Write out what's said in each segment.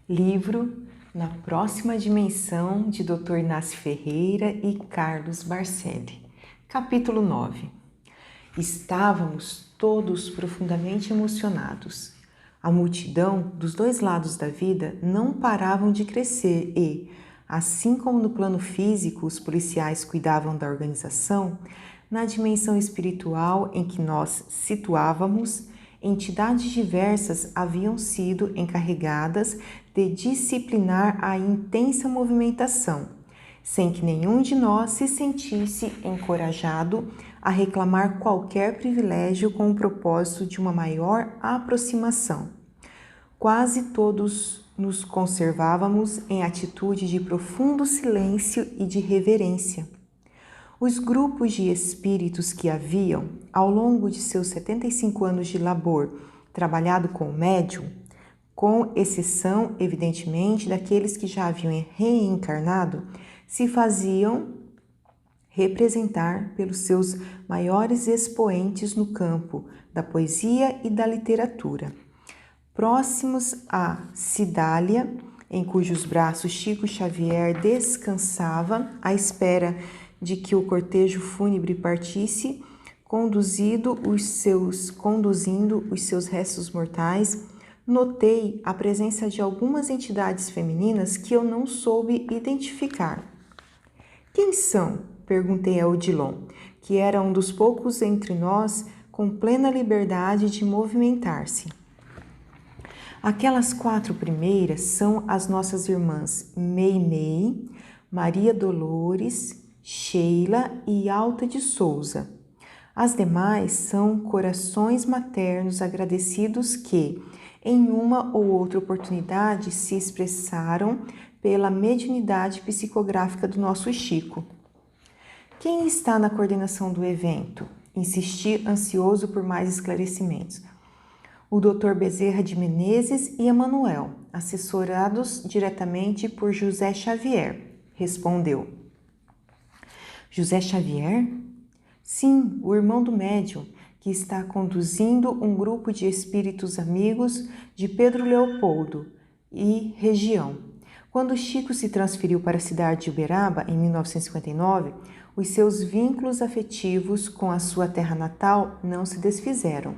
Livro Na Próxima Dimensão, de Dr. Inácio Ferreira e Carlos Barcelli. Capítulo 9. Estávamos todos profundamente emocionados. A multidão dos dois lados da vida não paravam de crescer e, assim como no plano físico os policiais cuidavam da organização, na dimensão espiritual em que nós situávamos, entidades diversas haviam sido encarregadas de disciplinar a intensa movimentação, sem que nenhum de nós se sentisse encorajado a reclamar qualquer privilégio com o propósito de uma maior aproximação. Quase todos nos conservávamos em atitude de profundo silêncio e de reverência. Os grupos de espíritos que haviam, ao longo de seus 75 anos de labor, trabalhado com o médium, com exceção, evidentemente, daqueles que já haviam reencarnado, se faziam representar pelos seus maiores expoentes no campo da poesia e da literatura. Próximos a Cidália, em cujos braços Chico Xavier descansava à espera de que o cortejo fúnebre partisse, conduzindo os seus restos mortais, notei a presença de algumas entidades femininas que eu não soube identificar. Quem são? Perguntei a Odilon, que era um dos poucos entre nós com plena liberdade de movimentar-se. Aquelas 4 primeiras são as nossas irmãs Meimei, Maria Dolores, Sheila e Alta de Souza. As demais são corações maternos agradecidos que, em uma ou outra oportunidade, se expressaram pela mediunidade psicográfica do nosso Chico. Quem está na coordenação do evento? Insisti, ansioso por mais esclarecimentos. O Dr. Bezerra de Menezes e Emanuel, assessorados diretamente por José Xavier, respondeu. José Xavier? Sim, o irmão do médium, que está conduzindo um grupo de espíritos amigos de Pedro Leopoldo e região. Quando Chico se transferiu para a cidade de Uberaba, em 1959, os seus vínculos afetivos com a sua terra natal não se desfizeram.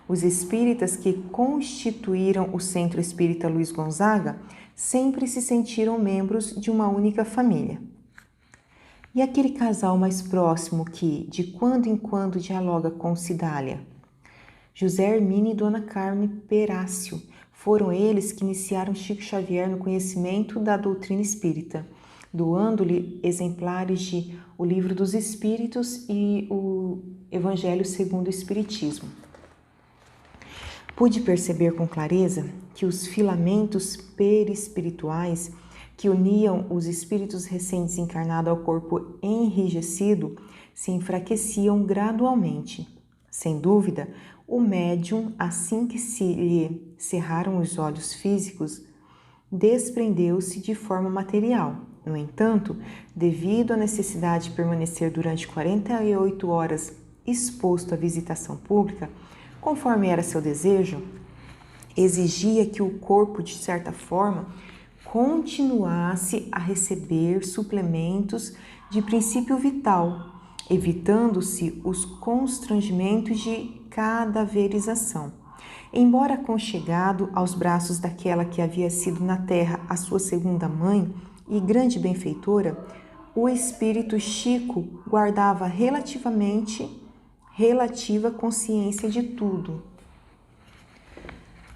Os espíritas que constituíram o Centro Espírita Luiz Gonzaga sempre se sentiram membros de uma única família. E aquele casal mais próximo que, de quando em quando, dialoga com Cidália? José Hermínio e Dona Carmen Perácio. Foram eles que iniciaram Chico Xavier no conhecimento da doutrina espírita, doando-lhe exemplares de O Livro dos Espíritos e o Evangelho segundo o Espiritismo. Pude perceber com clareza que os filamentos perispirituais que uniam os espíritos recém-desencarnados ao corpo enrijecido se enfraqueciam gradualmente. Sem dúvida, o médium, assim que se lhe cerraram os olhos físicos, desprendeu-se de forma material. No entanto, devido à necessidade de permanecer durante 48 horas exposto à visitação pública, conforme era seu desejo, exigia que o corpo, de certa forma, continuasse a receber suplementos de princípio vital, evitando-se os constrangimentos de cadaverização. Embora aconchegado aos braços daquela que havia sido na terra a sua segunda mãe e grande benfeitora, o espírito Chico guardava relativa consciência de tudo.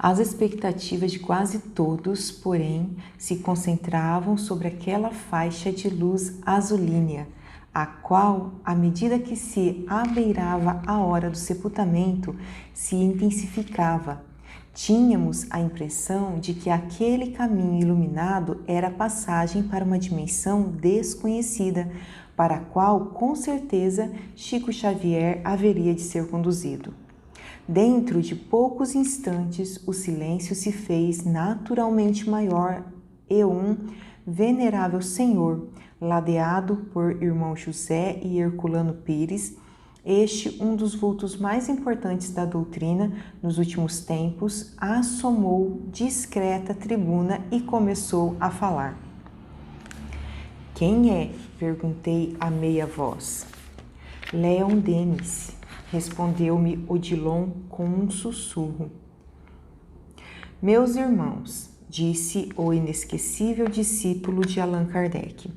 As expectativas de quase todos, porém, se concentravam sobre aquela faixa de luz azulínea, a qual, à medida que se abeirava a hora do sepultamento, se intensificava. Tínhamos a impressão de que aquele caminho iluminado era a passagem para uma dimensão desconhecida, para a qual, com certeza, Chico Xavier haveria de ser conduzido. Dentro de poucos instantes, o silêncio se fez naturalmente maior e um venerável senhor, ladeado por irmão José e Herculano Pires, este, um dos vultos mais importantes da doutrina nos últimos tempos, assomou discreta tribuna e começou a falar. Quem é? Perguntei a meia voz. Leon Denis, respondeu-me Odilon com um sussurro. Meus irmãos, disse o inesquecível discípulo de Allan Kardec,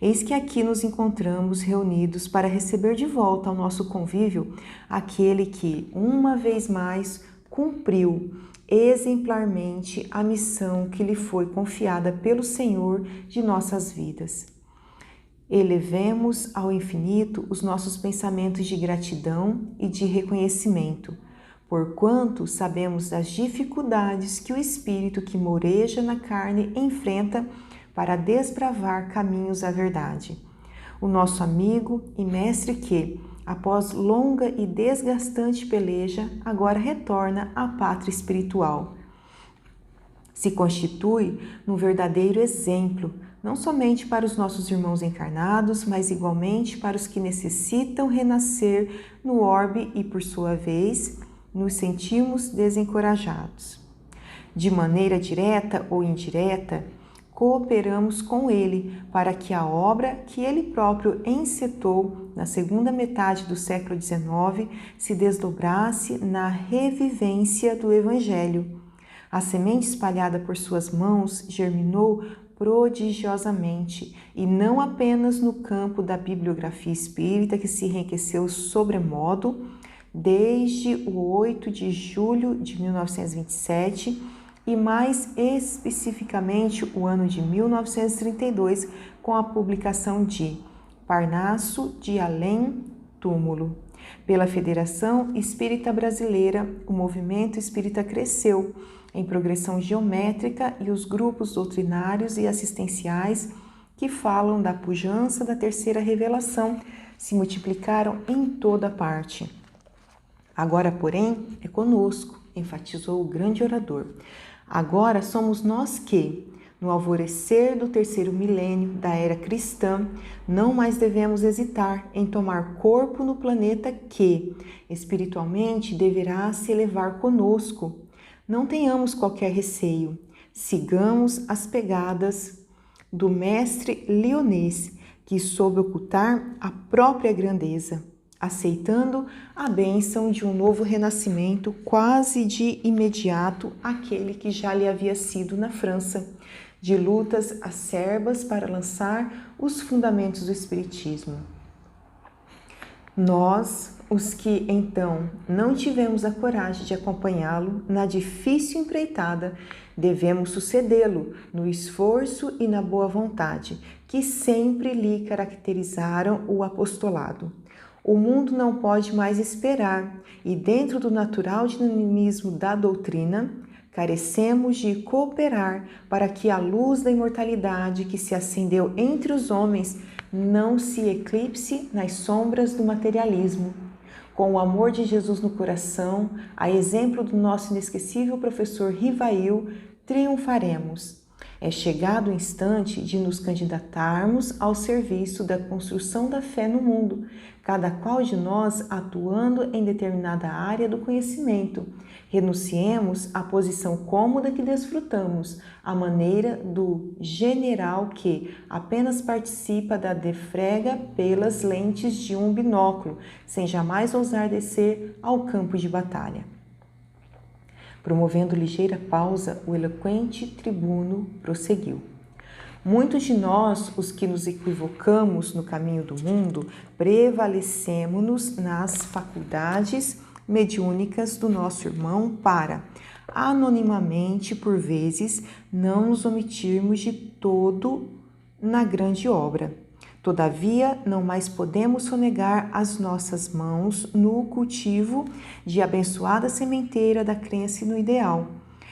eis que aqui nos encontramos reunidos para receber de volta ao nosso convívio aquele que, uma vez mais, cumpriu exemplarmente a missão que lhe foi confiada pelo Senhor de nossas vidas. Elevemos ao infinito os nossos pensamentos de gratidão e de reconhecimento, porquanto sabemos das dificuldades que o espírito que moreja na carne enfrenta para desbravar caminhos à verdade. O nosso amigo e mestre que, após longa e desgastante peleja, agora retorna à pátria espiritual. Se constitui num verdadeiro exemplo, não somente para os nossos irmãos encarnados, mas igualmente para os que necessitam renascer no orbe e, por sua vez, nos sentimos desencorajados. De maneira direta ou indireta, cooperamos com ele para que a obra que ele próprio encetou na segunda metade do século XIX se desdobrasse na revivência do Evangelho. A semente espalhada por suas mãos germinou prodigiosamente, e não apenas no campo da bibliografia espírita, que se enriqueceu sobremodo desde o 8 de julho de 1927 e mais especificamente o ano de 1932, com a publicação de Parnaso de Além Túmulo. Pela Federação Espírita Brasileira, o movimento espírita cresceu em progressão geométrica e os grupos doutrinários e assistenciais que falam da pujança da terceira revelação se multiplicaram em toda parte. Agora, porém, é conosco, enfatizou o grande orador. Agora somos nós que, no alvorecer do terceiro milênio da era cristã, não mais devemos hesitar em tomar corpo no planeta que, espiritualmente, deverá se elevar conosco. Não tenhamos qualquer receio, sigamos as pegadas do mestre Lyonês, que soube ocultar a própria grandeza, aceitando a bênção de um novo renascimento quase de imediato, aquele que já lhe havia sido na França, de lutas acerbas para lançar os fundamentos do Espiritismo. Nós, os que então não tivemos a coragem de acompanhá-lo na difícil empreitada, devemos sucedê-lo no esforço e na boa vontade que sempre lhe caracterizaram o apostolado. O mundo não pode mais esperar e, dentro do natural dinamismo da doutrina, carecemos de cooperar para que a luz da imortalidade que se acendeu entre os homens não se eclipse nas sombras do materialismo. Com o amor de Jesus no coração, a exemplo do nosso inesquecível professor Rivail, triunfaremos. É chegado o instante de nos candidatarmos ao serviço da construção da fé no mundo, cada qual de nós atuando em determinada área do conhecimento. Renunciemos à posição cômoda que desfrutamos, à maneira do general que apenas participa da defrega pelas lentes de um binóculo, sem jamais ousar descer ao campo de batalha. Promovendo ligeira pausa, o eloquente tribuno prosseguiu. Muitos de nós, os que nos equivocamos no caminho do mundo, prevalecemos-nos nas faculdades mediúnicas do nosso irmão para, anonimamente, por vezes, não nos omitirmos de todo na grande obra. Todavia, não mais podemos sonegar as nossas mãos no cultivo de abençoada sementeira da crença no ideal.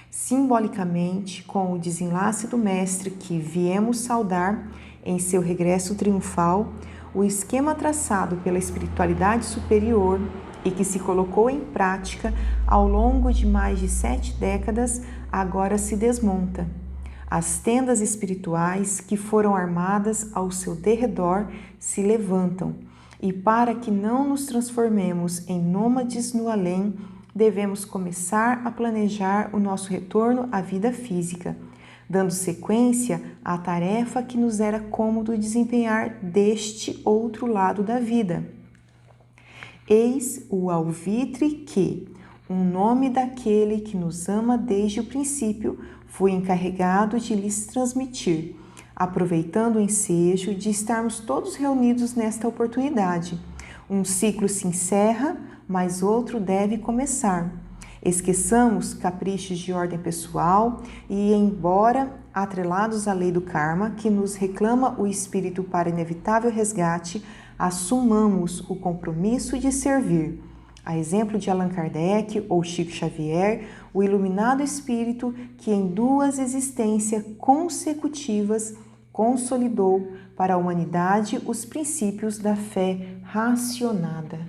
Simbolicamente, com o desenlace do Mestre que viemos saudar em seu regresso triunfal, o esquema traçado pela espiritualidade superior e que se colocou em prática ao longo de mais de 7 décadas, agora se desmonta. As tendas espirituais que foram armadas ao seu derredor se levantam, E para que não nos transformemos em nômades no além, devemos começar a planejar o nosso retorno à vida física, dando sequência à tarefa que nos era cômodo desempenhar deste outro lado da vida. Eis o alvitre que, um nome daquele que nos ama desde o princípio, fui encarregado de lhes transmitir, aproveitando o ensejo de estarmos todos reunidos nesta oportunidade. Um ciclo se encerra, mas outro deve começar. Esqueçamos caprichos de ordem pessoal e, embora atrelados à lei do karma, que nos reclama o espírito para inevitável resgate, assumamos o compromisso de servir. A exemplo de Allan Kardec ou Chico Xavier, o iluminado espírito que em 2 existências consecutivas consolidou para a humanidade os princípios da fé racionada.